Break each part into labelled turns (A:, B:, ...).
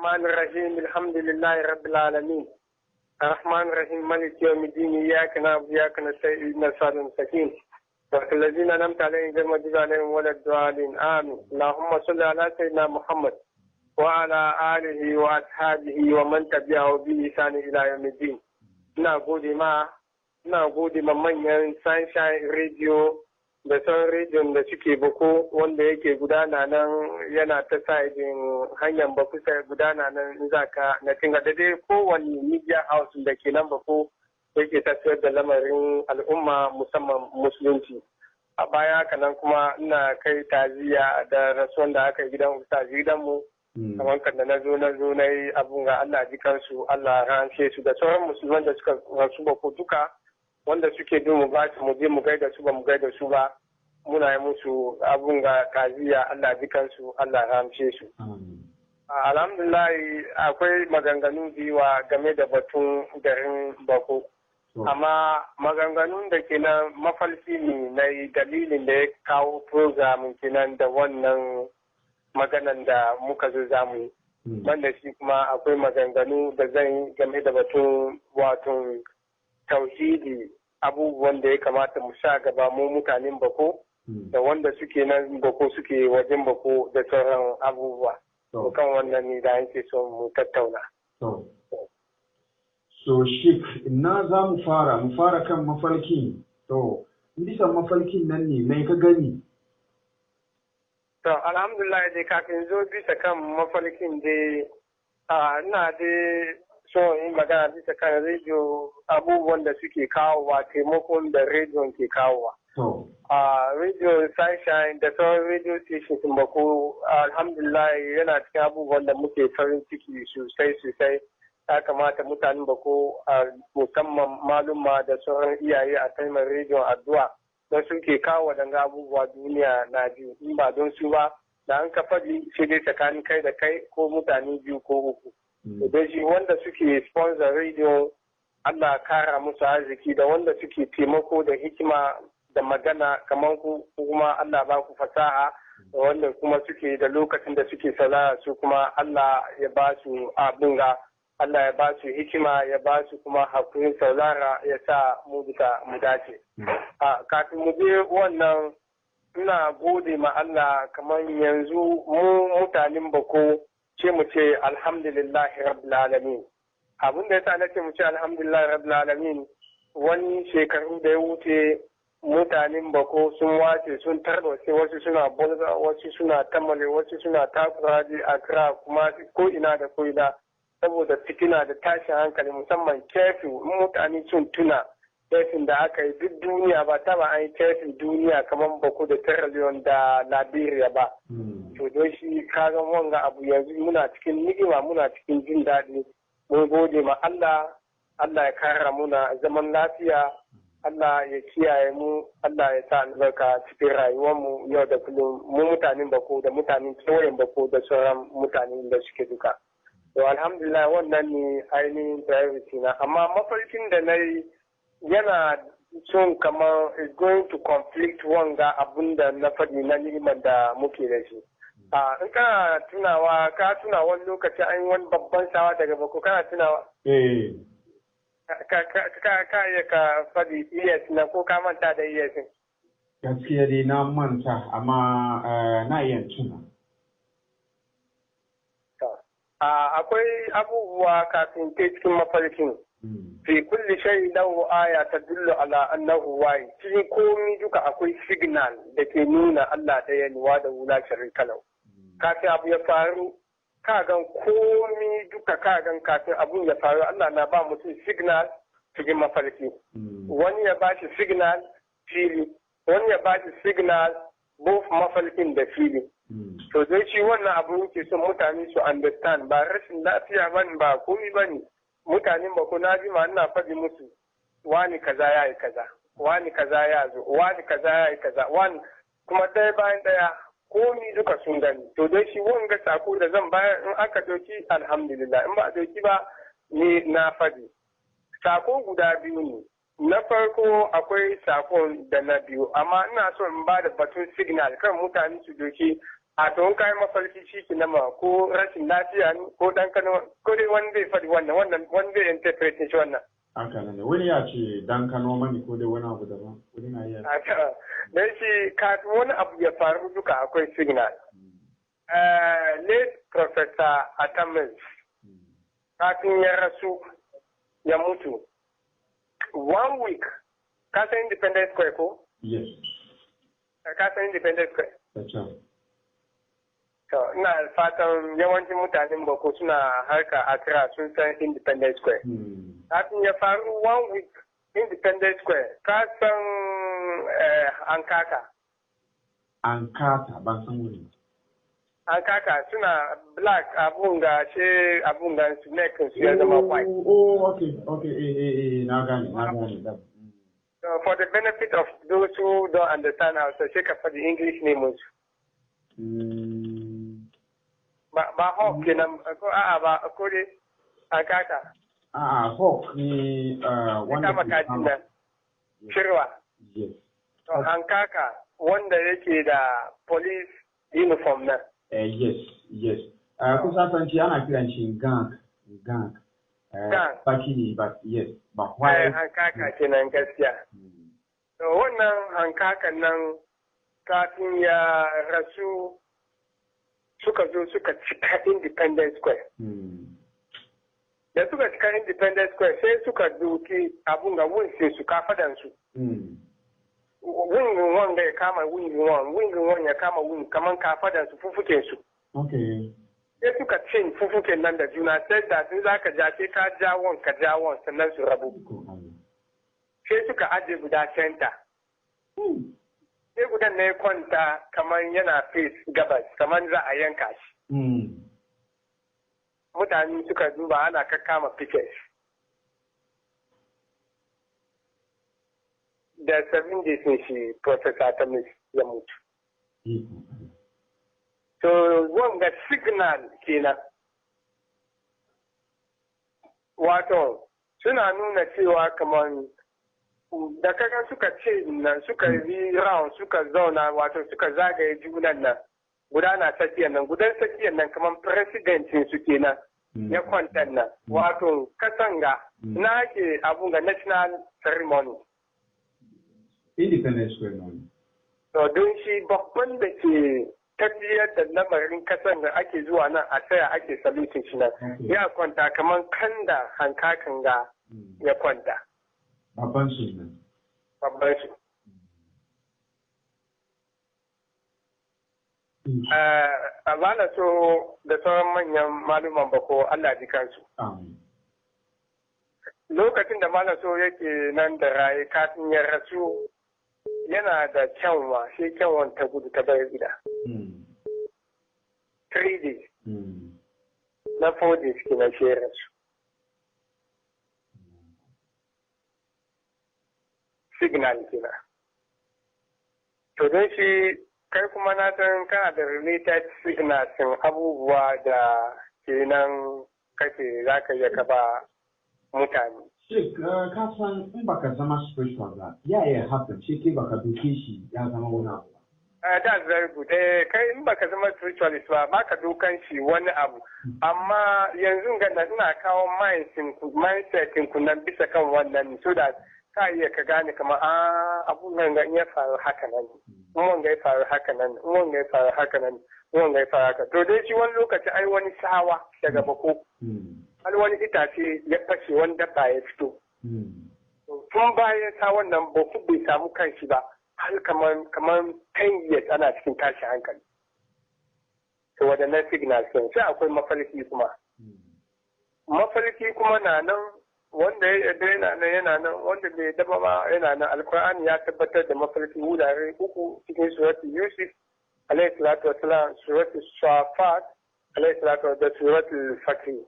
A: الرحمن الرحيم الحمد لله رب العالمين الرحمن الرحيم مالك يوم الدين إياك نعبد وإياك نستعين اهدنا الصراط المستقيم صراط الذين أنعمت عليهم غير المغضوب عليهم ولا الضالين آمين اللهم صل على سيدنا محمد وعلى آله وأصحابه ومن تبعه بإحسان إلى يوم الدين. ina gode ma manyan Sunshine Radio da sauran rediyon da suke Bawku wanda yake gudana nan yana ta sa'idin hanyar Bawku sai gudana nan zaka na tinga da dai kowane media house da ke nan Bawku yake tafiyar da lamarin al'umma musamman musulunci. A baya kanan kuma ina kai taziya da rasuwan da aka yi gidanmu kamar kan da na zo na yi abun ga Allah jikansu Allah ranshe su da sauran musulman da suka rasu Bawku duka wanda suke bin mu ba mu je mu gaida su ba mu gaida su ba muna yi musu abun ga taziya Allah jikansu Allah ranshe su. Alhamdulillah akwai maganganu biwa game da batun garin Bawku. Amma maganganun da ke nan mafalki ne na dalilin da ya kawo programin kenan da wannan maganan da muka zo zamu yi. Banda shi kuma akwai maganganu da zan yi game da batun wato tauhidi abubuwan da ya kamata mu sha gaba mu mutanen Bawku da wanda suke nan Bawku suke wajen Bawku da sauran abubuwa. Kan wannan ne da yake so mu tattauna.
B: So Sheikh, ina za mu fara kan mafalki. To, bisa mafalkin nan ne mai ka gani?
A: To, alhamdulillah dai kafin zo bisa kan mafalkin dai ina dai so in magana bisa kan rediyo abubuwan da suke kawowa taimakon da rediyon ke kawowa. Radio Sunshine da sauran radio stations in Bawku alhamdulillah yana cikin abubuwan da muke farin ciki sosai. Ya kamata mutanen Bawku musamman maluma da sauran iyaye a taimar rediyon addu'a don suke kawo waɗanga abubuwa duniya na biyu in ba don su ba da an ka faɗi sai dai tsakanin kai da kai ko mutane biyu ko uku. Da shi wanda suke sponsor rediyo Allah kara musu arziki da wanda suke taimako da hikima da magana kamar ku kuma Allah ba ku fasaha da wanda kuma suke da lokacin da suke saurara su kuma Allah ya ba su abin ga Allah ya ba su hikima ya ba su kuma hakurin saurara ya sa mu duka mu dace. Kafin mu je wannan ina gode ma Allah kamar yanzu mu mutanen Bawku ce mu ce alhamdulillahi rabbil alamin. Abin da yasa nace mu ce alhamdulillahi rabbil alamin wani shekaru da ya wuce mutanen Bawku sun wace sun tarbace wasu suna bolga wasu suna tamale wasu suna takuraji a kira kuma ko ina da ko ina. Saboda fitina da tashin hankali musamman kefi mutane sun tuna kefin da aka yi duk duniya ba taba an yi kefin duniya kamar Bawku da Sierra Leone da Liberia ba. To don shi kagan wanga abu yanzu muna cikin ni'ima muna cikin jin daɗi mun gode ma Allah ya kara muna zaman lafiya Allah ya kiyaye mu Allah ya sa albarka cikin rayuwarmu yau da kullum mu mutanen Bawku da mutanen kewayen Bawku da sauran mutanen da suke duka. To alhamdulillah wannan ne ainihin priority na amma mafarkin da na yi yana son kamar is going to conflict wanga abun da na faɗi na ni'imar da muke da shi. In kana tunawa ka tuna wani lokaci an yi wani babban shawa daga Bawku kana tunawa? Ka iya ka faɗi yes na ko ka manta da yes?
B: Gaskiya dai na manta amma na iya tuna.
A: Akwai abubuwa kafin kai cikin mafarkin. Fi kulli shay lahu aya tadullu ala annahu wahi. Cikin komi duka akwai signal da ke nuna Allah ɗaya ne wa da wula sharika lahu. Kafin abu ya faru ka gan komi duka ka gan kafin abun ya faru Allah na ba mutum signal cikin mafarki. Wani ya bashi signal fili, wani ya bashi signal both mafarkin da fili. To dai shi wannan abu yake son mutane su understand ba rashin lafiya bane ba komai bane mutanen Bawku na ji ma ina faɗi musu wani kaza ya yi kaza wani kaza ya zo wani kaza ya yi kaza wani kuma ɗaya bayan ɗaya komi duka sun gani. To dai shi wanga sako da zan bayar in aka doki alhamdulillah in ba a doki ba ni na faɗi. Sako guda biyu ne. Na farko akwai sakon da na biyu amma ina so in ba da batun signal kan mutane su doki a to kai mafarki shi ki nama ko rashin lafiya ne ko dan kano ko dai wani zai faɗi wannan wani zai interpret shi wannan
B: haka ne wani ya ce dan kano mani ko dai wani abu daban wani na iya
A: dan shi ka wani abu ya faru duka akwai signal late professor ADAMU kafin ya rasu ya mutu 1 week ka san Independence Square ko
B: yes
A: ka san Independence Square
B: that's right.
A: To, ina fatan yawancin mutanen Bawku suna harka Accra sun san Independence Square. Kafin ya faru 1 week Independence Square, ka san Ankaka.
B: Ankaka, ban san wuri.
A: Ankaka suna black abun ga su neck su ya zama white.
B: Oh, okay, na gane.
A: So, for the benefit of those who don't understand how to shake up for the English names. Ba hawk kenan ko a'a ba ko dai Ankaka.
B: Hawk ni
A: wanda ke kama shirwa.
B: Yes.
A: So Ankaka wanda yake da police uniform na.
B: Yes. Kusa san shi ana kiran shi gang. Baki ne but yes. Ba white.
A: Ankaka kenan gaskiya. So wannan Ankaka nan kafin ya rasu suka zo suka cika Independence Square. Da suka cika Independence Square sai suka doki abun ga wunse su kafadansu. Wingin wanda ya kama wingin wani ya kama wingin kaman kafadansu fufuken su.
B: Okay.
A: Sai suka cin fufuken nan da juna sai da sun za ka ja sai ka ja won sannan su rabu. Sai suka aje guda center. Sai gudan na ya kwanta kamar yana face gabas kamar za a yanka shi. Mutane suka duba ana kakkama pictures. Da 7 days ne shi Professor ADAMU ya mutu. So wanga signal kenan. Wato suna nuna cewa kamar da kaga suka ce nan suka yi round suka zauna wato suka zagaye junan nan guda na tsakiyar nan gudan tsakiyar nan kamar presidentin su kenan ya kwanta nan wato kasanga na ke abun ga national ceremony
B: Independence Square non
A: to don shi babban da ke tafiyar da lamarin kasan da ake zuwa nan a tsaya ake salutin shi nan ya kwanta kamar kanda hankakan ga ya kwanta
B: babban su ne.
A: Babban su. A bana so da sauran manyan maluman Bawku Allah ji kansu. Lokacin da malam so yake nan da raye kafin ya rasu yana da kyanwa, sai kyanwan ta gudu ta bayar gida. 3 days. Na 4 days kina shi ya rasu. Signal kina. To don shi kai kuma na san kana da related signals abubuwa da kenan kake za ka iya ka ba mutane.
B: Sheik, ka san in baka zama spiritual ba, ya happen shi ke baka duke shi ya zama wani abu.
A: That's very good. Kai in baka zama spiritualist ba, baka dukan shi wani abu. Amma yanzu ga ina kawo mindset ku nan bisa kan wannan so that ka iya ka gane kamar abun nan ga iya faru haka nan in ga ya faru haka nan in ga ya faru haka nan in ga ya faru haka to dai shi wani lokaci ai wani sawa daga Bawku har wani itace ya fashe wani dabba ya fito tun bayan sawan nan Bawku bai samu kanshi ba har kamar 10 years ana cikin tashi hankali to wadannan signal sun sai akwai mafarki kuma na nan wanda ya yana nan wanda bai daba ba yana nan alkur'ani ya tabbatar da mafarki wurare 3 cikin suratu Yusuf alayhi salatu wassalam suratu Safat alayhi salatu da suratu Fatih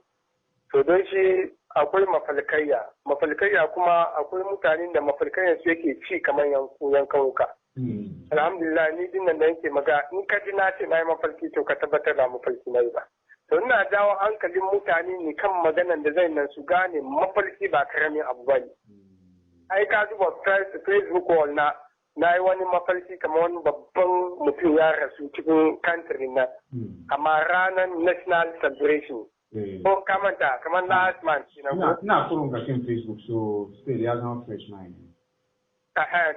A: to don shi akwai mafalkayya kuma akwai mutanen da mafalkayyan su yake ci kamar yankan wuka alhamdulillah ni dinnan da yake maga in ka ji na ce na yi mafarki to ka tabbatar da mafarki na yi ba to ina jawo hankalin mutane ne kan maganan da zai nan su gane mafarki ba karamin abu ba ne. Ai ka duba Facebook wall na na yi wani mafarki kamar wani babban mutum ya rasu cikin country na amma ranar national celebration ko kamanta kamar last month
B: na kurun kashin Facebook so still ya zama fresh mind.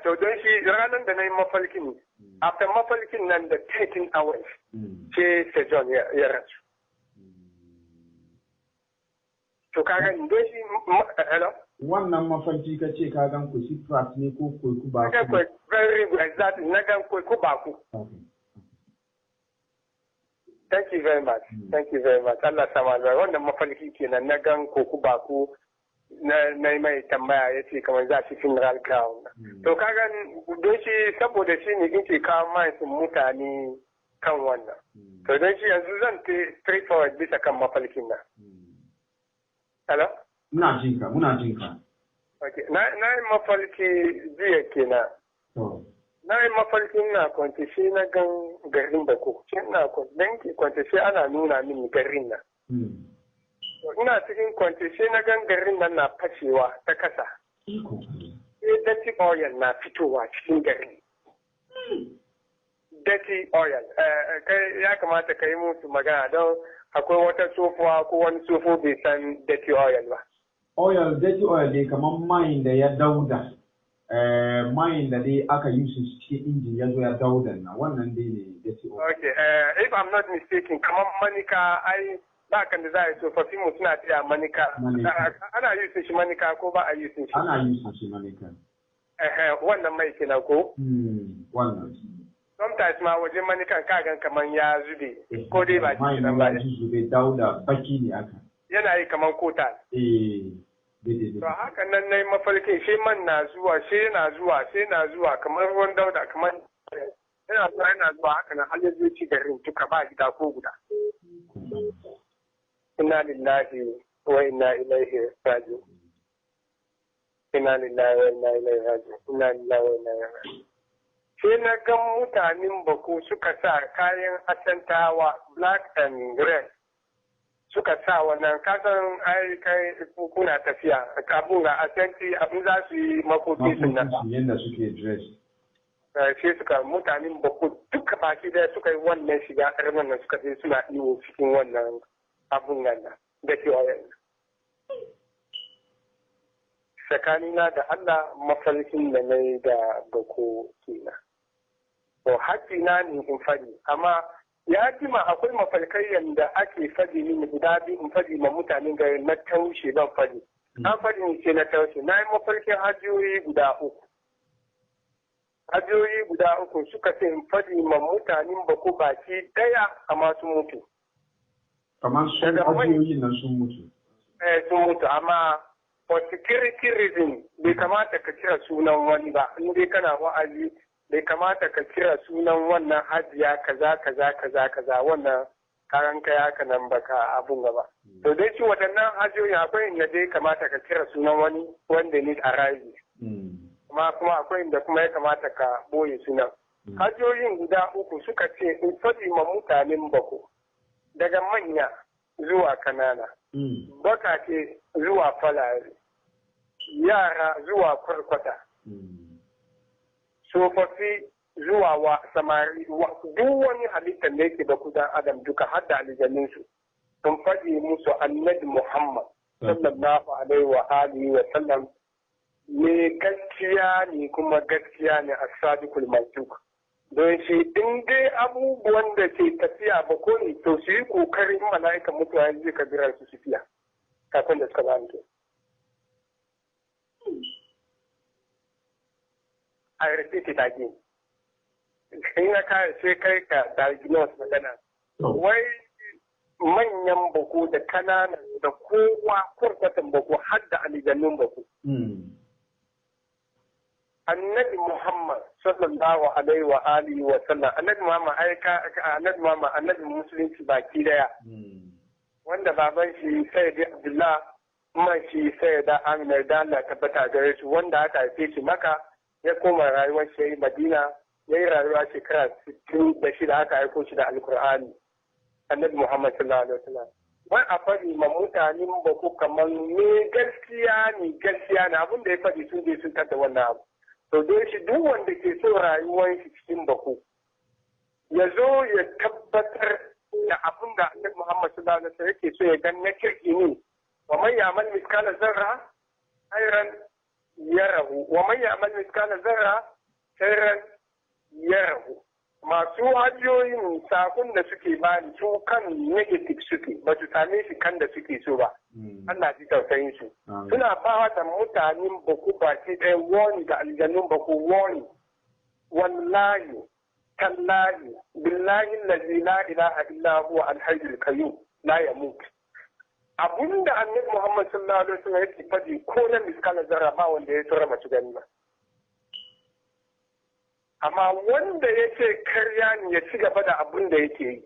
A: To don shi ranar da na yi mafarkin after mafarkin nan da 13 hours ce Sir John ya rasu. To kaga don shi hello?
B: Wannan mafarki ka ce ka gan ku Cyprus ne ko ku ba ku?
A: Very good, exactly. Na gan ku Bawku. Thank you very much. Thank you very much. Allah sama da wannan mafarki kenan na gan ku Bawku na mai tambaya ya ce kamar za shi funeral ground. To kaga don shi saboda shi ne in ke kawo mahaifin mutane kan wannan. To don shi yanzu zan straight forward bisa kan mafarkin nan. Hello?
B: Muna jinka.
A: Okay. Na yi mafarki jiya kenan. Na yi mafarkin na kwanci shi na gan garin Bawku. Shi na kwanci shi ana nuna min garin nan. Ina cikin kwanci shi na gan garin nan na fashewa ta kasa. Sai dirty oil na fitowa cikin gari. Dirty oil. Kai ya kamata ka yi musu magana don akwai wata tsofuwa ko wani tsofo bai san dirty oil ba.
B: Dirty oil dai kamar mayin da ya dauda. Mayin da dai aka yi su cikin injin ya zo ya dauda na wannan dai ne dirty oil.
A: Okay, if I'm not mistaken, kamar manika ai ba kan da za a yi tsofaffi mu suna taya manika. Ana yi shi manika ko ba a yi shi?
B: Ana yi shi manika.
A: Wannan mai kenan ko?
B: Wannan.
A: Sometimes ma wajen manikan kagan kamar ya zube ko dai ba
B: shi nan ba. Mai zube dauda baki ne aka.
A: Yana yi kamar kota. To haka nan na yi mafarkin shi man na zuwa, shi na zuwa kamar ruwan dauda kamar yana zuwa haka nan har yanzu ci garin duka ba gida ko guda. Inna lillahi wa inna ilaihi raji'un. Inna lillahi wa inna ilaihi raji'un. Inna lillahi wa inna ilaihi raji'un. Sai na ga mutanen Bawku suka sa kayan asantawa black and red. Suka sa wannan kasan ai kai kuna tafiya abun ga asanti abun za su yi makoki sun nan.
B: Yadda suke dress.
A: Sai suka mutanen Bawku duka baki daya suka yi wannan shiga ƙarfin nan suka je suna iyo cikin wannan abun nan da ke oyan. Tsakanina da Allah mafarkin da na yi da Bawku kenan. To haƙƙina ne in fadi amma ya jima akwai mafarkai yadda ake fadi mini guda biyu in fadi ma mutanen gari na taushe ban fadi. An fadi ni ce na taushe. Na yi mafarkin hajiyoyi guda uku. Hajiyoyi guda uku suka ce in fadi ma mutanen Bawku baki daya amma sun mutu.
B: Kamar sun hajiyoyi nan sun mutu.
A: Sun mutu amma for security reason bai kamata ka kira sunan wani ba. In dai kana wa'azi bai kamata ka kira sunan wannan hajiya kaza wannan karan kai haka nan baka abun gaba. To dai ci waɗannan hajiyoyi akwai inda dai kamata ka kira sunan wani wanda ne a rayu. Kuma akwai inda kuma ya kamata ka boye sunan. Hajiyoyin guda uku suka ce in faɗi ma mutanen Bawku daga manya zuwa kanana. Bakake zuwa falare. Yara zuwa kwarkwata. Tsofaffi zuwa wa samari duk wani halittar da yake da kudan adam duka har da aljanninsu sun faɗi musu annabi Muhammad sallallahu alaihi wa alihi wa sallam ne gaskiya ne kuma gaskiya ne as-sadiqul masduq don shi in dai abubuwan da ke tafiya ba ko ne to su yi kokarin mala'ikan mutuwa zai kabirar su tafiya kafin da suka zanto. I repeat it again. In ka sai kai ka diagnose magana. Wai manyan Bawku da kananan da kowa kurkwatan Bawku har da aljannun Bawku. Annabi Muhammad sallallahu alaihi wa alihi wa sallam annabi Muhammad annabi musulunci baki daya. Wanda baban shi Sayyidi Abdullah man shi Sayyida Amina da Allah tabbata gare shi wanda aka haife shi Makka ya koma rayuwar shi Madina ya yi rayuwa shekara 66 aka aiko shi da Alkur'ani annabi Muhammad sallallahu alaihi wasallam wai a faɗi ma mutanen Bawku kamar ne gaskiya ne abin da ya faɗi sun je sun tada wannan abu to don shi duk wanda ke so rayuwar shi cikin bako ya zo ya tabbatar da abin da Annabi Muhammad sallallahu alaihi wasallam yake so ya gan na kirki ne wa man ya'mal miskala zarra khairan yarahu wa man ya'mal miskala zarra khairan yarahu. Masu hanyoyin sakon da suke bani su kan negative suke ba su same shi kan da suke so ba. Allah ji tausayin su. Suna ba da mutanen baku baki ɗaya wani da aljanun baku wani. Wallahi, tallahi, billahi lazi la ilaha illa huwa alhayyul qayyum la yamut. Abunda Annabi Muhammad sallallahu alaihi wasallam yake faɗi ko na miskala zarra ba wanda ya tura mace gani ba. Amma wanda yake karya ne ya ci gaba da abin da yake yi.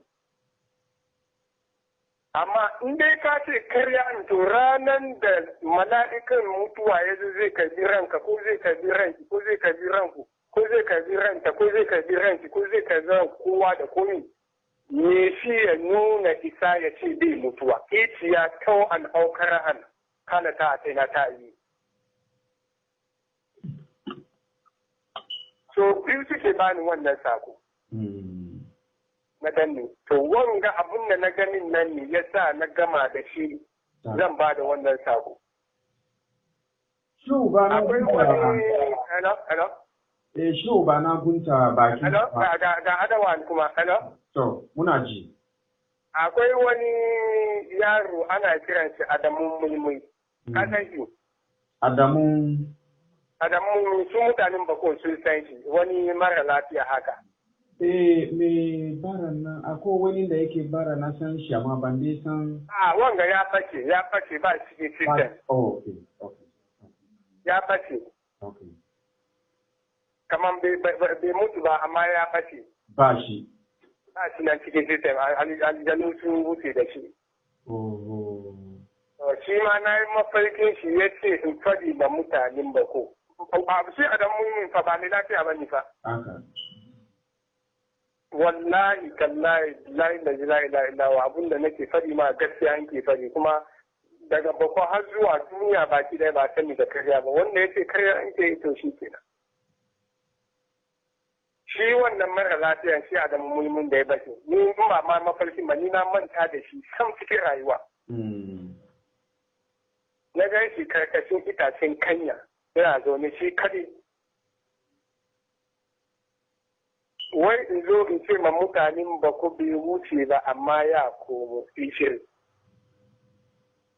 A: Amma in dai ka ce karya ne to ranar da mala'ikan mutuwa ya zo zai karbi ranka ko zai karbi ranki ko zai karbi ranku ko zai karbi ranta ko zai karbi ranki ko zai karbi ran kowa da komi me shi ya nuna isa ya ce bai mutuwa. Iciya tau an aukara an kana ta na ta yi. So biyu suke bani wannan sako. Na danne. To wanga abun da na ganin nan ne ya sa na gama da shi zan ba da wannan sako. Akwai wani hello?
B: Shi ba na gunta baki.
A: Hello? Ga adawan kuma, hello?
B: To, muna ji.
A: Akwai wani yaro ana kiran shi Adamu MUIMUI. Ka san shi? Adamu su mutanen bako sun san shi wani mara lafiya haka.
B: Me bara nan akwai wani da yake bara na san shi amma ban dai san.
A: Wanga ya face ba shi cikin.
B: Okay.
A: Ya face.
B: Okay.
A: Kaman bai mutu ba amma ya face.
B: Ba shi.
A: Ba shi nan cikin system aljanu sun wuce da shi. Shi ma na yi mafarkin shi ya ce in faɗi da mutanen bako. Shi Adamu MUIMUI fa ba ni lafiya ba ni fa. Wallahi kallahi la ilaha illa abinda nake faɗi ma gaskiya yake faɗi kuma daga bako har zuwa duniya baki ɗaya ba sani da karya ba wanda yace karya yake yi to shi kenan. Shi wannan mara lafiya shi Adamu MUIMUI da ya bace ni in ba ma mafarkin ba ni na manta da shi sam cikin rayuwa. Na gan shi karkashin itacen kanya yana zaune shi kadai. Wai in zo in ce ma mutanen ba ku bai wuce ba amma ya komo fishir.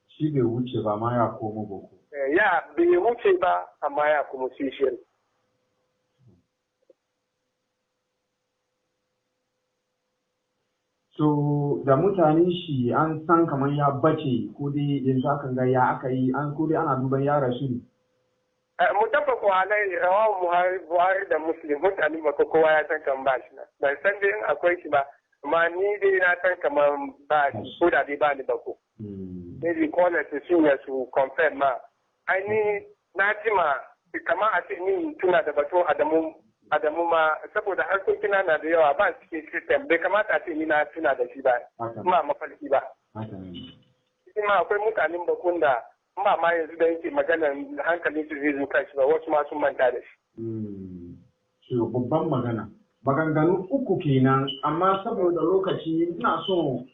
B: Shi bai wuce ba amma ya komo ba ku.
A: Ya bai wuce ba amma ya komo fishir.
B: So da mutanen shi an san kamar ya bace ko dai yanzu aka ga ya aka yi an ko dai ana duban ya rasu ne.
A: Mutafaku alai rawahu Buhari da Muslim mutane ba kowa ya san kan ba shi na. Ban san dai in akwai shi ba amma ni dai na san kamar ba shi ko da dai ba ni ba ko. Maybe caller su sun ya su confirm ma. Ai ni na ji ma kamar a ce ni tuna da bato Adamu ma saboda harkokina na da yawa ba cikin system bai kamata a ce ni na tuna da shi ba. Ma mafarki ba. Kuma akwai mutanen bakun da ba ma yanzu da yake maganar hankalin su zai zo kanshi ba wasu ma sun manta da shi.
B: Shi babban magana. Maganganu uku kenan amma saboda lokaci ina so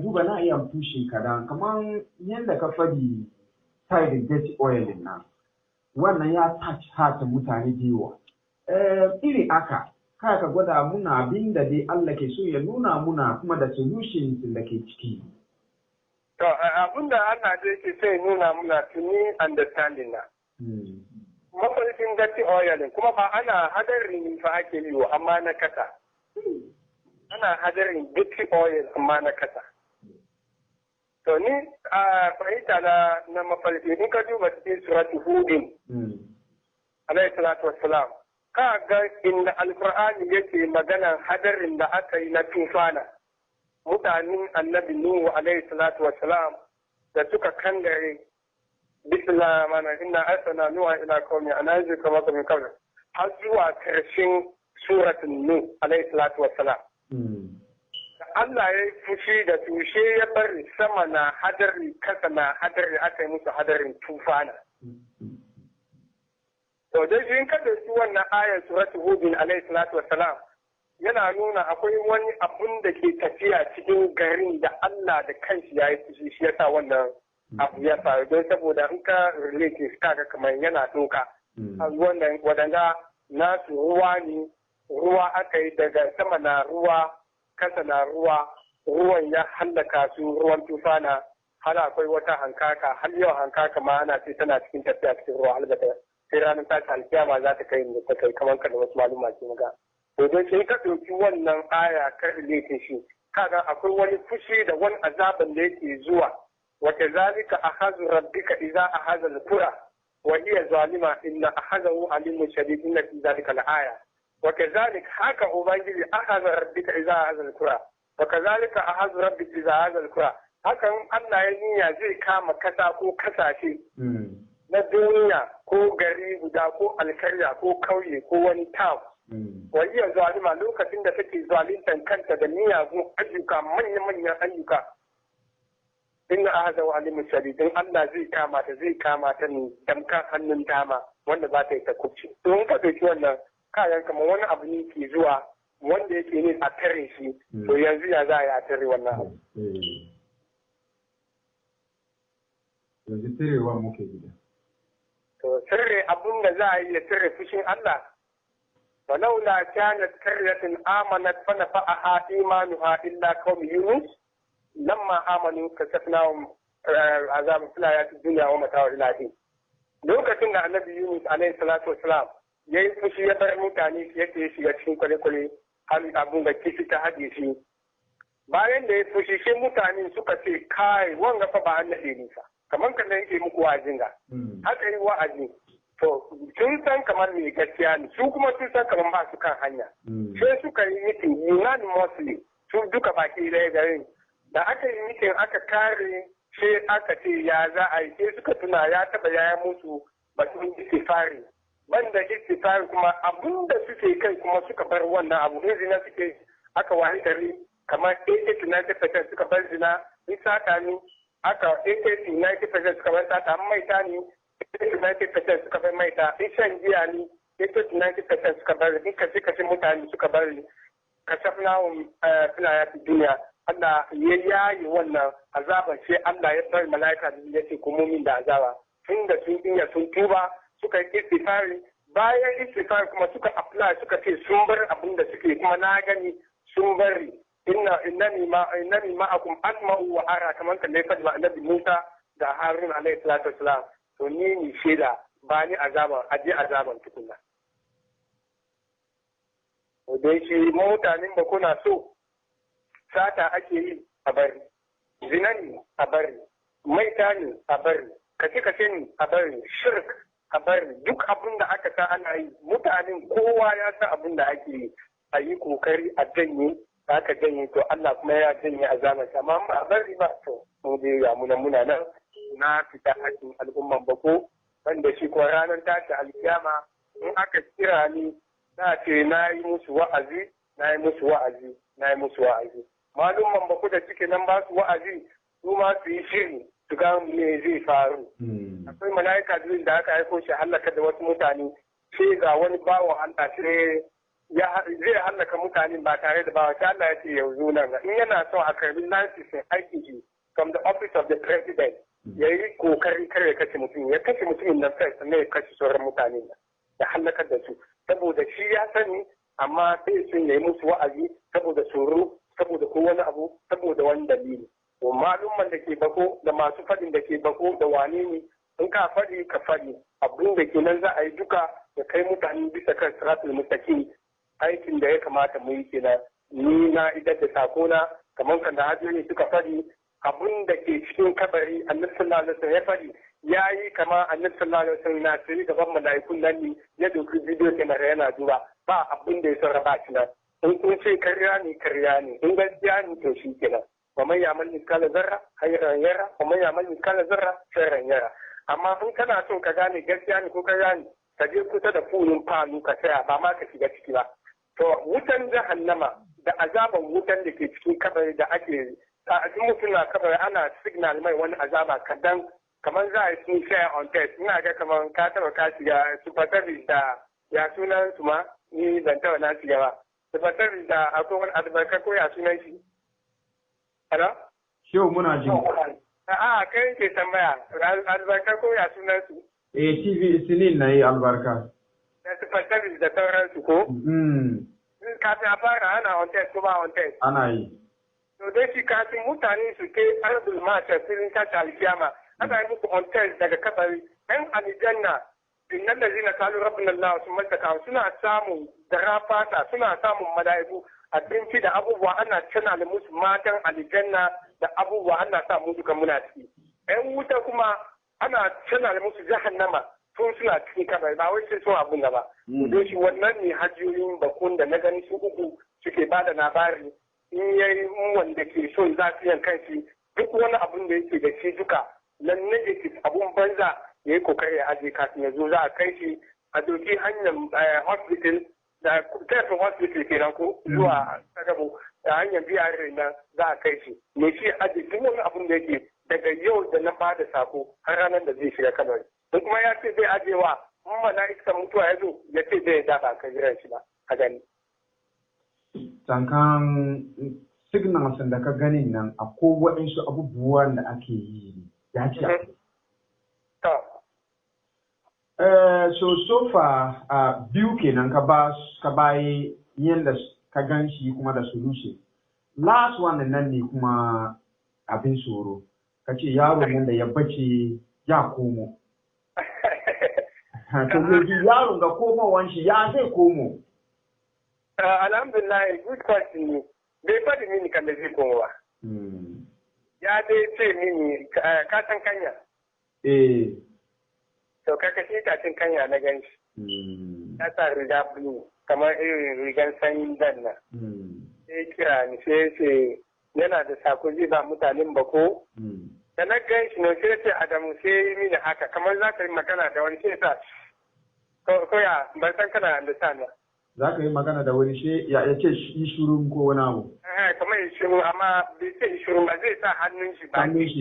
B: duba na iya pushin kadan kamar yadda ka fadi side dirty oil na wannan ya touch heart mutane da yawa. Iri aka kai ka gwada muna abin da dai Allah ke so ya nuna muna kuma da solutions da ke ciki.
A: To abin da Allah dai ke sai nuna muna tuni understanding na. Mafarkin dirty oil kuma ba ana hadarin fa ake yi wa amma na kasa. Ana hadarin dirty oil amma na kasa. To ni a fahimta na mafarki in ka duba cikin suratu Hudin. Alayhi salatu wassalam. Ka ga inda Alkur'ani yake maganan hadarin da aka yi na tufana. Mutanen annabi Nuhu alayhi salatu wassalam da suka kangare bisla mana inna arsana nuha ila qaumi an anzir kama min qabl har zuwa karshen suratul Nuh alayhi salatu wassalam. Allah ya fushi da tushe ya bari sama na hadari kasa na hadari aka yi musu hadarin tufana. to dai shi in ka dauki wannan ayar suratul hud alayhi salatu wassalam yana nuna akwai wani abun da ke tafiya cikin garin da Allah da kanshi ya yi fushi shi yasa wannan abu ya faru don saboda in ka relate kaga kamar yana doka wannan wadanda nasu ruwa ne ruwa aka yi daga sama na ruwa kasa na ruwa ruwan ya hallaka su ruwan tufana har akwai wata hankaka har yau hankaka ma ana ce tana cikin tafiya cikin ruwa albata sai ranar ta alkiyama za ta kai da ta kai kamar kada wasu maluma ke maga to don sai ka ɗauki wannan aya ka relate shi kaga akwai wani fushi da wani azaban da yake zuwa wa kazalika akhadhu rabbika idza akhadha al-qura wa hiya zalima inna akhadahu alimun shadid inna fi dhalika la-aya wa kazalika haka ubangiji akhadha rabbika idza akhadha al-qura wa kazalika akhadhu rabbika idza akhadha al-qura hakan Allah ya niyya zai kama kasa ko kasashe na duniya ko gari guda ko alkarya ko kauye ko wani town wani zalima lokacin da take zalintan kanta da miyagun ayyuka manya-manyan ayyuka inna ahada wa alimu shadidin Allah zai kama ta ne damkan hannun dama wanda za ta yi ta kubce to in ka dauki wannan kayan kamar wani abu ne ke zuwa wanda yake ne a tare shi to yanzu ya za a yi a tare wannan abu
B: yanzu tarewa muke gida
A: to tare abun da za a yi ya tare fushin Allah ولولا كانت قرية آمنت فنفعها إيمانها إلا قوم يونس لما آمنوا كشفناهم عذاب في الحياة الدنيا ومتاع إلى حين. lokacin da annabi Yunus alaihi salatu wasalam ya yi fushi ya bar mutane yake shi a cikin kwale-kwale har abun da kifi ta haɗe shi bayan da ya fushi shi mutane suka ce kai wanga fa ba an naɗe nisa kamar kan yake muku wa'azin ga haka yi wa'azi to sun san kamar mai gaskiya ne su kuma sun san kamar ba su kan hanya sai suka yi mitin unanimously su duka baki ɗaya garin da aka yi mitin aka kare sai aka ce ya za a yi sai suka tuna ya taba yaya musu batun istifari banda istifari kuma abun da suke kai kuma suka bar wannan abu in zina suke aka wahi gari kamar 80-90% suka bar zina in sata ne aka 80-90% suka bar sata maita ne 80-90% suka bar maita in shan giya ne 80-90% suka bar in kashe mutane suka bar kasafnahum fil hayati duniya Allah ya yayi wannan azaban sai Allah ya bar mala'ika da ya ce kumomin da azaba tun da sun iya sun tuba suka yi istifari bayan istifari kuma suka apply suka ce sun bar abin da suke kuma na gani sun bari innani ma'akum asma'u wa ara kamar kan dai fadi annabi Musa da Harun alaihi salatu wassalam to ni sheda ba ni azaban aje azaban tukunna dai shi mutanen da kuna so sata ake yi a bari, zina ne a bari, maita ne a bari, kace ne a bari, shirk a bari, duk abin da aka sa ana yi, mutanen kowa ya san abin da ake yi, a yi kokari a janye, aka janye to Allah kuma ya janye a zamanta, amma ba a bari ba to mu dai ya muna nan na fita hakkin al'umman bako, wanda shi kuma ranar tashi alkiyama in aka kira ni na ce na yi musu wa'azi, na yi musu wa'azi, na yi musu wa'azi. Malumman ba ku da suke nan ba su wa'azi su ma su yi shiri su ga me zai faru. Akwai mala'ika jibril da aka aiko shi hallaka da wasu mutane sai ga wani bawan Allah sai zai hallaka mutane ba tare da bawa sai Allah ya ce yanzu nan in yana son a karbi lansisin aikin shi from the office of the president ya yi kokari kar ya kashe mutum ya kashe mutumin nan sai sannan ya kashe sauran mutane ya hallakar da su saboda shi ya sani amma sai sun yi musu wa'azi saboda tsoro saboda ko wani abu saboda wani dalili to malumman da ke bako da masu fadin da ke bako da wane ne in ka fadi ka fadi abin da ke nan za a yi duka da kai mutane bisa kan siratul mustaqim aikin da ya kamata mu yi kenan ni na idar da sakona kamar kan da hajjoji suka fadi abin da ke cikin kabari annabi sallallahu alaihi wasallam ya fadi yayi kama annabi sallallahu alaihi wasallam na tsiri gaban mala'ikun nan ne ya doki bidiyo kamera yana duba ba abin da ya sarrafa shi nan in kun ce karya ne in gaskiya ne to shi kenan wa man ya'mal mithqala zarra khayran yara wa man ya'mal mithqala zarra sharran yara amma in kana son ka gane gaskiya ne ko karya ne ka je kusa da fulun fanu ka tsaya ba ma ka shiga ciki ba to wutan jahannama da azaban wutan da ke cikin kabari da ake a mutum na kabari ana signal mai wani azaba kadan kamar za a yi share on test ina ga kamar ka taba ka shiga super service da ya sunan su ma ni ban taba na shiga ba super service da akwai wani albarka ko ya sunan shi hello
B: shehu muna jin
A: a kai ke tambaya albarka ko ya sunan su
B: TV sinin na yi albarka
A: da super service da sauransu ko kafin a fara ana on test ko ba on test
B: ana yi
A: to dai shi kafin mutane su ke arzul mata filin tashi alkiyama ana yi muku on test daga kabari ɗan aljanna innan da zina kalu rabbin Allah su mallaka suna samun garafata suna samun mala'iku abinci da abubuwa ana cana da musu matan aljanna da abubuwa ana sa mu duka muna ciki ɗan wuta kuma ana cana da musu jahannama tun suna cikin kabari ba wai sai sun abun da ba don shi wannan ne hajjoyin bakun da na gani su uku suke ba da labari in yayi wanda ke so za su yan kanshi duk wani abun da yake da shi duka nan negative abun banza ya yi kokari ya aje kafin ya zo za a kai shi a doki hanyar hospital da tafin hospital kenan ko zuwa sagabo da hanyar biyar nan za a kai shi me shi aje duk wani abun da yake daga yau da na bada sako har ranar da zai shiga kabari in kuma ya ce zai ajewa in mala'ika mutuwa ya zo ya ce zai dafa ka jiran shi ba a gani
B: tankan signals da ka gani nan akwai waɗansu abubuwan da ake yi ya ce so far biyu kenan ka bayi yadda ka gan shi kuma da solution last one nan ne kuma abin tsoro ka ce yaro nan da ya bace ya komo to yaron ga komowan shi ya zai komo
A: alhamdulillah good question ne bai faɗi mini kan da zai komo ba ya dai ce mini ka san kanya to ka kashe kacin kanya na gan shi ya sa riga blue kamar irin rigan sanyin dan nan sai kira ni sai ce yana da sako zai ba mutanen bako da na gan shi ne sai ce Adamu sai yi mini haka kamar za ka yi magana da wani sai sa koya ban san kana understand ba
B: za ka yi magana da wani shi ya ce yi shuru ko wani abu
A: kamar yi shuru amma bai ce yi shuru ba zai sa hannun shi
B: hannun shi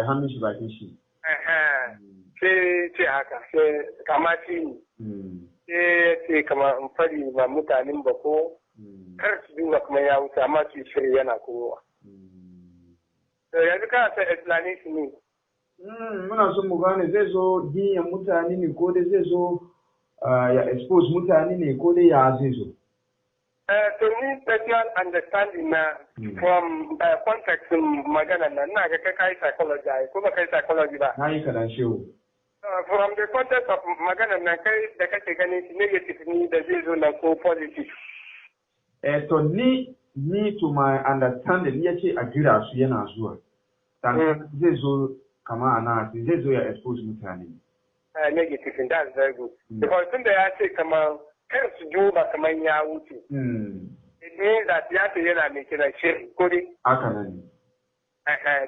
B: hannun shi bakin shi
A: sai ce haka sai kama shi ne sai ya ce kamar in fari ba mutanen bako kar su duba kuma ya wuce amma su shirya yana kowa yanzu kana sa explanation ne
B: muna son mu gane zai zo diyan mutane ne ko dai zai zo ya expose mutane ne ko dai ya zai zo
A: to ni personal understanding na from context magana na ga kai psychology ko ba kai psychology ba
B: na yi kadan shehu
A: from the context of magana na kai da kake ganin negative ni da zai zo na ko positive
B: to ni to my understanding ya ce a jira su yana zuwa zai zo kama ana zai zo ya expose mutane
A: negative that's very good because tun da ya ce kamar kar su duba kamar ya wuce it means that ya ce yana mai kira shiri ko dai
B: haka nan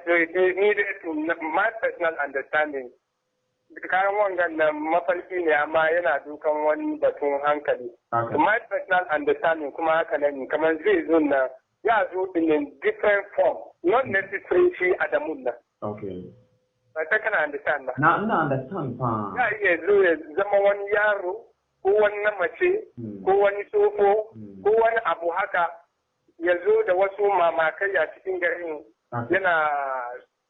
A: so it is needed to my personal understanding kayan wangan na mafarki ne amma yana dukan wani batun hankali to my personal understanding kuma haka nan kamar zai zo na ya zo in a different form not necessarily shi Adamu na
B: okay
A: ba ta kana understand ba
B: na understand fa
A: ya iya zo ya zama wani yaro ko wani na mace ko wani tsofo ko wani abu haka ya zo da wasu mamakai a cikin garin yana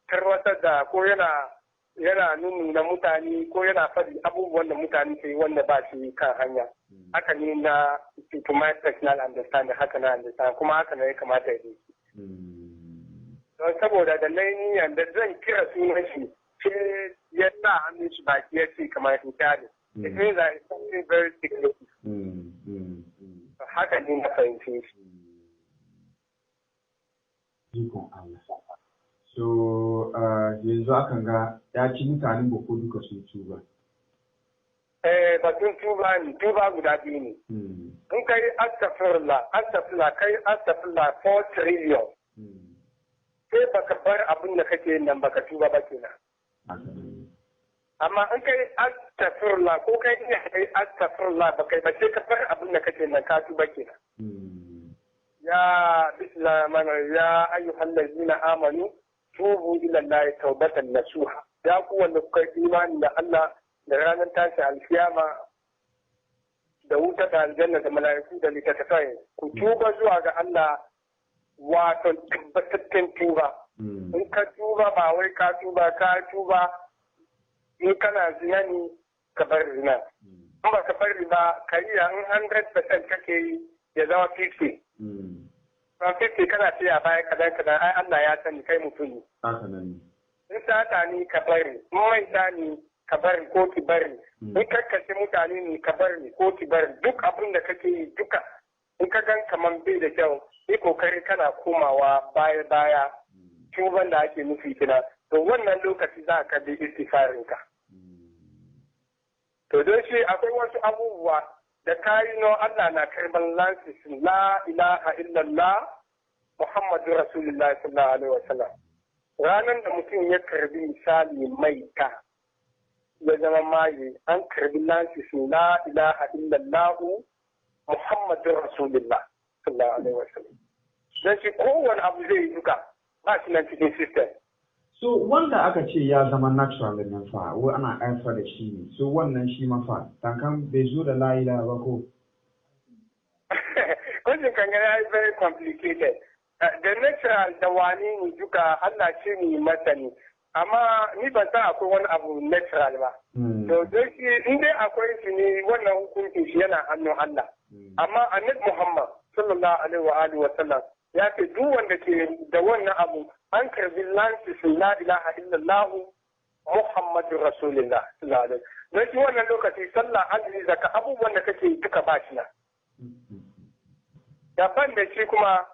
A: tarwatar da ko yana nuna mutane ko yana faɗi abubuwan da mutane ke wanda ba shi kan hanya haka ne na to my personal understanding haka na understand kuma haka ne ya kamata ya yi don saboda da na yi da zan kira sunan shi sai ya sa hannun shi baki ya ce kamar in kyale it means that it's something very significant haka ne na fahimce shi
B: so yanzu akan ga ya ci mutanen bako duka sun tuba
A: batun tuba ne tuba guda biyu ne in kai astagfirullah kai astagfirullah 4 trillion sai baka bar abin da kake nan baka tuba ba kenan amma in kai astagfirullah ko kai ne kai astagfirullah ba kai ba sai ka bar abin da kake nan ka tuba kenan ya bismillah ya ayyuhal ladina amanu tubu ila allahi tawbatan nasuha ya ku wanda kuka imani da Allah da ranar tashin alkiyama da wuta da aljanna da mala'iku da littattafai ku tuba zuwa ga Allah wato tabbataccen tuba. In ka tuba ba wai ka tuba in kana zina ne ka bar zina. In ba ka bar ba ka yi in 100% kake yi ya zama 50. 50 kana ce a baya kadan ai Allah ya sani kai mutum ne. In sata ne ka bari, in maita ne ka bari ko ki bari, in karkashe mutane ne ka bari ko ki bari, duk abin da kake yi duka in ka gan kaman bai da kyau yi kokari kana komawa baya tuban da ake nufi kina to wannan lokaci za ka bi istighfarin ka. To don shi akwai wasu abubuwa da kayi no Allah na karban lansis la ilaha illallah Muhammadu Rasulullah sallallahu alaihi wasallam. Ranar da mutum ya karbi misali maita ya zama maye an karbi lansis la ilaha illallah Muhammadu Rasulullah sallallahu alaihi wasallam. Don shi kowane abu zai yi duka ba shi nan cikin system.
B: So wanda aka ce ya zama natural nan fa, wai ana aifa da shi ne. So wannan shi ma fa, tankan bai zo da la ilaha ba ko?
A: Question kan ya yi very complicated. The natural da wani ne duka Allah shi ne masani. Amma ni ban san akwai wani abu natural ba. To don shi in dai akwai shi ne wannan hukuncin shi yana hannun Allah. Amma Annabi Muhammad sallallahu alaihi wa sallam ya ce duk wanda ke da wannan abu an karbi lansi sun la ilaha illallah Muhammadu Rasulullah sallallahu alaihi don shi wannan lokaci sallah azumi zaka abubuwan da kake duka ba shi na. Daban da shi kuma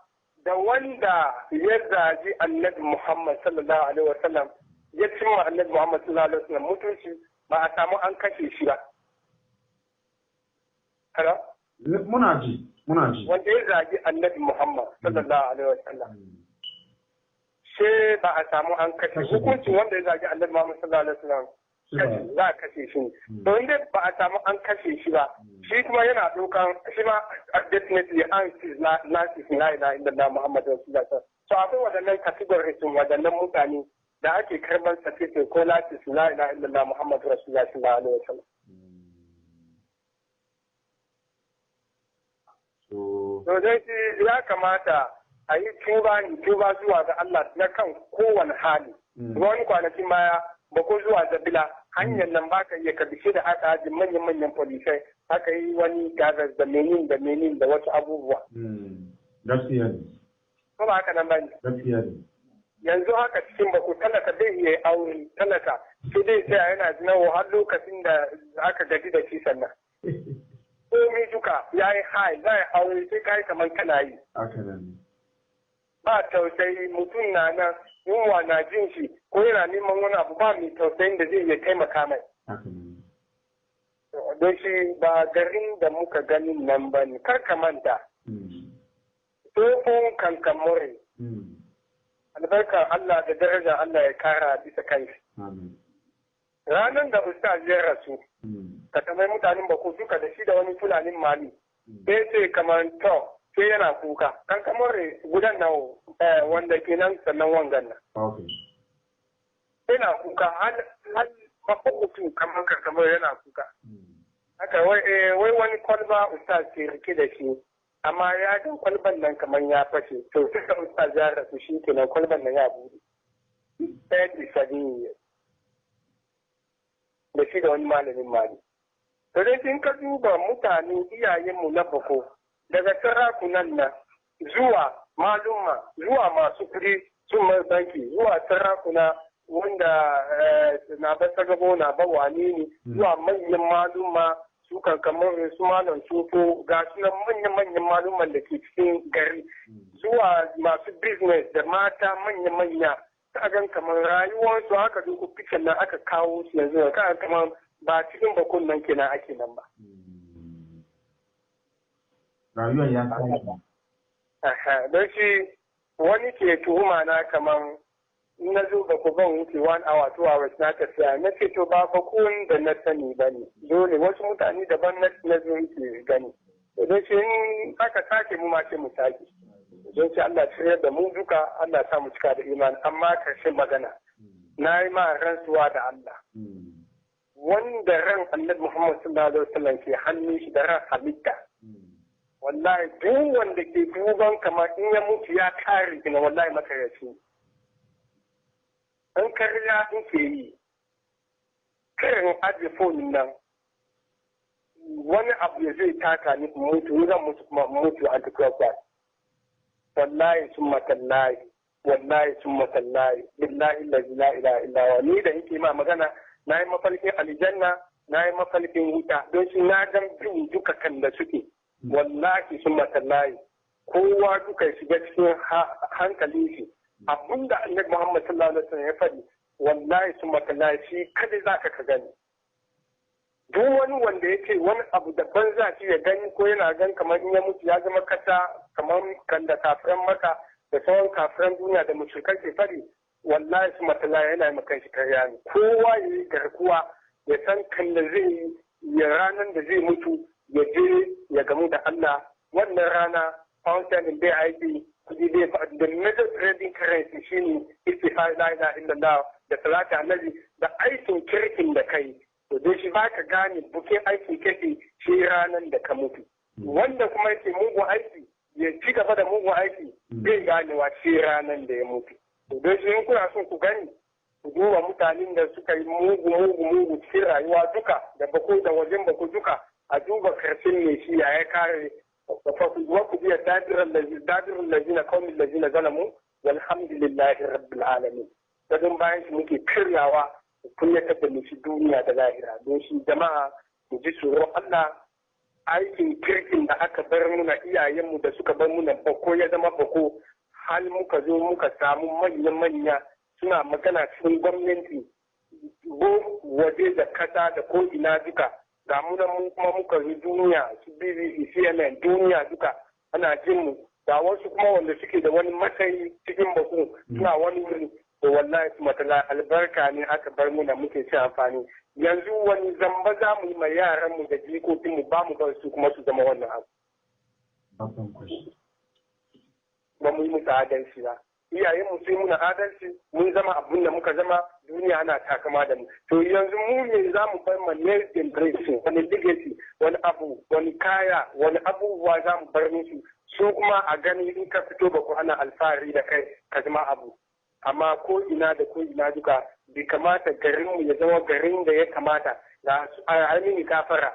A: da wanda ya zaji Annabi Muhammad sallallahu alaihi wasallam ya cimma Annabi Muhammad sallallahu alaihi wasallam mutunci ba a samu an kashe shi ba. Hello?
B: Muna ji.
A: Wanda ya zagi Annabi Muhammad sallallahu alaihi wasallam. Sai ba a samu an kashe hukuncin wanda ya zagi Annabi Muhammad sallallahu alaihi wasallam. Za a kashe shi. To inda ba a samu an kashe shi ba, shi kuma yana ɗaukan shi ma definitely an nasi la ilaha illallah Muhammad Rasulullah. So akwai waɗannan categories waɗannan mutane da ake karban certificate ko nasi la ilaha illallah Muhammad Rasulullah sallallahu alaihi wasallam. To dai ya kamata a yi tuba zuwa ga Allah na kan kowane hali. Wani kwanakin baya ba ko zuwa Zabila hanyar nan ba ka iya kabishe da aka haji manyan polisai aka yi wani gazas da menin da wasu abubuwa.
B: Gaskiya ne.
A: Ko ba haka nan ba ne?
B: Gaskiya ne.
A: Yanzu haka cikin bako talaka zai iya aure talaka sai dai sai yana zinawo har lokacin da aka gaji da shi sannan. Komi duka ya yi hai za a aure sai kai kamar kana yi. Ba tausayi mutum na nan yunwa na jin shi ko yana neman wani abu ba mai tausayin da zai iya taimaka mai. Don shi ba garin da muka ganin nan ba ne kar ka manta. Tsohon kankamore. Albarkar Allah da daraja Allah ya kara bisa kai. Ranar da Ustaz ya rasu. Ka tambayi mutanen bako duka da shi da wani fulanin mali sai ce kamar to sai yana kuka kan kamar gudan nan wanda ke nan sannan wangan nan yana kuka har babban mutum kamar yana kuka haka wai wani kwalba Ustaz ke rike da shi amma ya ga kwalban nan kamar ya fashe to sai da Ustaz ya rasu shi kenan kwalban nan ya bude sai da shi da wani malamin mali. To dai in ka duba mutane iyayenmu na bako daga sarakunan nan zuwa maluma zuwa masu kuɗi sun mai banki zuwa sarakuna wanda na ba sagabo na ba wane ne zuwa manyan maluma su kamar su malam sofo ga sunan manyan maluman da ke cikin gari zuwa masu business da mata manya ta gan kamar rayuwarsu haka duk fikin nan aka kawo su yanzu ka kamar ba cikin bakon nan kenan ake nan ba.
B: Rayuwar ya
A: kai. Don shi wani ke tuhuma na kamar na zo ba ku ban wuce 1 hour 2 hours na tafiya na ce to ba bakon da na sani ba ne dole wasu mutane daban na zo ke gani. Don shi in aka sake mu ma ce mu sake. Don shi Allah shirya da mu duka Allah sa mu cika da imani amma karshen magana. na yi ma rantsuwa da Allah wanda ran Annabi Muhammad sallallahu alaihi wasallam ke hannun shi da ran halitta wallahi duk wanda ke duban kamar in ya mutu ya kare gina wallahi makaraci an karya in ke yi karin ajiye fonin nan wani abu ya zai taka ni mutu zan mutu kuma mutu a duk wasa wallahi sun matallahi billahi la ilaha illa wa ni da yake ma magana na yi mafalkin aljanna na yi mafalkin wuta don shi na gan bin duka kan da suke wallahi sun matallahi kowa duka ya shiga cikin hankali shi abinda annabi Muhammad sallallahu alaihi wasallam ya faɗi wallahi sun matallahi shi kada zaka ka gani duk wani wanda yake wani abu daban za shi ya gani ko yana gan kamar in ya mutu ya zama kasa kamar kan da kafiran maka da sauran kafiran duniya da mushrikai ke faɗi wallahi su matala yana maka shi karya ne kowa ya yi garkuwa ya san kan da zai yi ya ranar da zai mutu ya je ya gamu da Allah wannan rana fountain bai aiki kudi bai faɗi da major trading currency shine istighfar la ilaha illallah da salatu annabi da aikin kirkin da kai to dai shi baka gane bukin aiki kake shi ranar da ka mutu wanda kuma yake mugun aiki ya ci gaba da mugun aiki bai ganewa shi ranar da ya mutu to dai shi in kuna son ku gani ku duba mutanen da suka yi mugu cikin rayuwa duka da bako da wajen bako duka a duba karshen ne shi ya kare wa ku biya dadirin lazina kawmin lazina zalamu walhamdulillahi rabbil alamin gadon bayan shi muke karyawa kunyatar da shi duniya da lahira don shi jama'a mu ji tsoron Allah aikin kirkin da aka bar muna iyayenmu da suka bar muna bako ya zama bako hal muka zo muka samu manya suna magana cikin gwamnati waje da kasa da ko ina duka ga muna mu kuma muka zo duniya su BBC CNN duniya duka ana jin mu ga wasu kuma wanda suke da wani matsayi cikin bako suna wani wuri to wallahi su matala albarka ne aka bar muna muke cin amfani yanzu wani zamba za mu yi ma yaran mu da jikokin mu ba mu bar su kuma su zama wannan abu ba mu yi musu adalci ba iyayen mu sai muna adalci mun zama abin da muka zama duniya ana takama da mu to yanzu mu ne za mu bar ma next generation wani legacy wani abu wani kaya wani abubuwa za mu bar musu su kuma a gani in ka fito ba ku ana alfahari da kai ka zama abu amma ko ina da ko ina duka bai kamata garinmu ya zama garin da ya kamata ga su amini gafara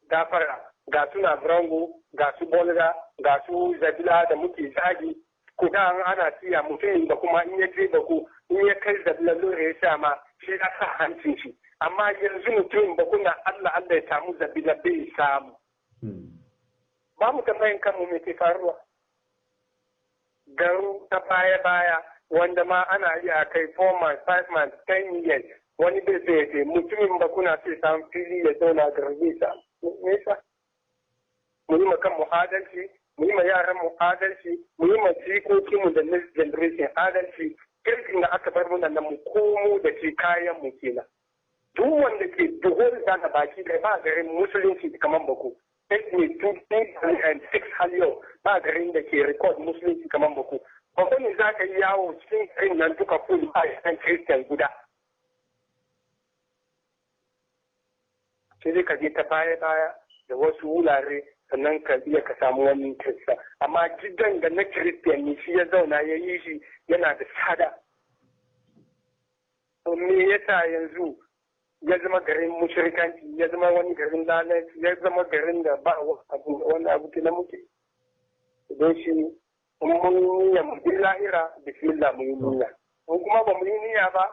A: ga su na brango ga su bolga ga su zabila da muke zagi ko da ana siya mutum da kuma in ya je da ku in ya kai zabila lura ya sha ma shi ya sa hancin shi amma yanzu mutum ba kuna Allah ya samu zabila bai samu ba mu tambayin kanmu me ke faruwa garu ta baya wanda ma ana yi a kai 4 months 5 months 10 years wani bai sai ya mutumin ba kuna sai samun fili ya zauna garbe sa nesa mu yi ma kan mu adalci mu yi ma yaran mu adalci mu yi ma jikokin mu da next generation adalci kirkin da aka bar muna nan mu komo da shi kayan mu kenan duk wanda ke duhur da na baki kai ba garin musulunci kamar bako ne 2006 har yau ba garin da ke record musulunci kamar bako ba ne za ka yi yawo cikin garin nan duka full a yan Christian guda. Sai dai ka je ta baya da wasu wurare sannan ka iya ka samu wani Kirista. Amma gidan da na Christian ne shi ya zauna ya yi shi yana da sada. To me yasa yanzu ya zama garin mushrikanci ya zama wani garin lalaci ya zama garin da ba wani abu ke na muke. Don shi mun niyya mu bi lahira bismillah mu yi niyya mun kuma ba mu yi niyya ba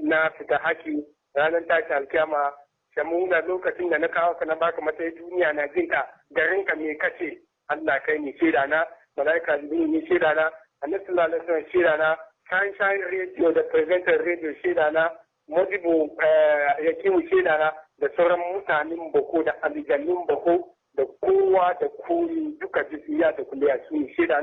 A: na fita haki ranar tashi alkiyama Sham-una lokacin da na kawo ka na baka matsayi duniya na jinka garin ka me kace Allah kai ni shaida na malaika jibril ni shaida na annabi sallallahu alaihi wasallam shaida na shine radio da presenter radio shaida na modibo yakimu shaida na da sauran mutanen bako da aljannin bako da kowa da koyi duka jisiya da kulliya su ne shaida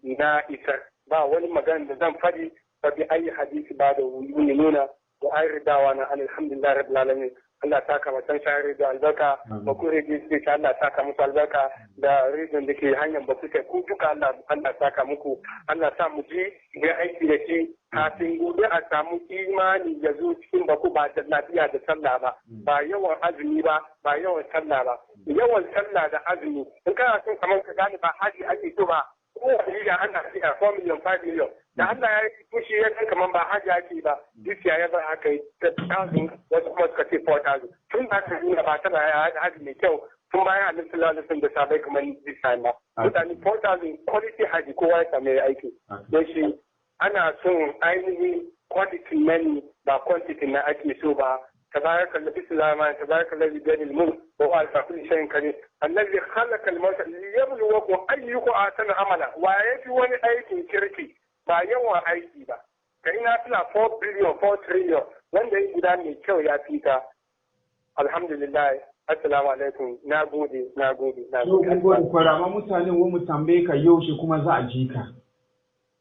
A: na isar ba wani magana da zan faɗi fa bi ayi hadisi ba da wuni nuna wa ayi ridawa na alhamdulillah rabbil alamin Allah saka mu Sunshine Radio albarka Bawku Radio Station Allah saka musu albarka da region da ke hanyar Bawku ku duka Allah saka muku Allah sa mu ji ga aiki da shi kafin gobe a samu imani ya zo cikin Bawku ba da lafiya da sallah ba yawan azumi ba yawan sallah ba yawan sallah da azumi in kana son kamar ka gane ba haji ake so ba ko da ana siya 4 million 5 million da Allah ya yi fushi ya san kamar ba haji ake ba dukiya ya ba aka yi 10,000 wasu kuma suka ce 4,000 tun da aka nuna ba tana haji mai kyau tun bayan annabi sallallahu alaihi wasallam da sabai kamar this time ba mutane 4,000 quality haji kowa ya samu aiki don shi ana son ainihin quantity money ba quantity na ake so ba تبارك الذي بسم الله الرحمن تبارك الذي بيده الملك وهو على كل شيء قدير الذي خلق الموت ليبلوكم ايكم احسن عملا ويفي wani aikin kirki ba yawan aiki ba kai na tuna 4 billion 4 trillion wanda ya guda mai kyau ya fita alhamdulillah assalamu alaikum nagode
B: mun gode kwarama mutane wa mu tambaye ka yaushe kuma za a ji ka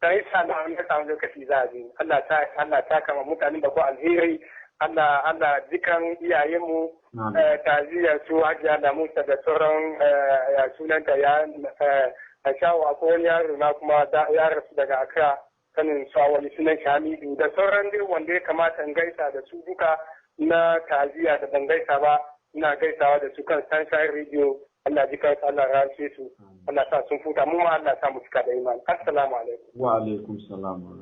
A: sai sana an samu lokaci za a ji Allah ta kama mutane da ko alheri Allah jikan iyayenmu taziyar su hajiya da Musa da sauran sunanta ya shawo akwai wani yaro na kuma ya rasu daga Accra sanin su wani sunan Hamidu da sauran dai wanda ya kamata in gaisa da su duka na taziya da ban gaisa ba ina gaisawa da su kan Sunshine Radio Allah jikan su Allah rashe su Allah sa sun futa mu ma Allah sa mu cika da imani assalamu alaikum
B: wa alaikum salam wa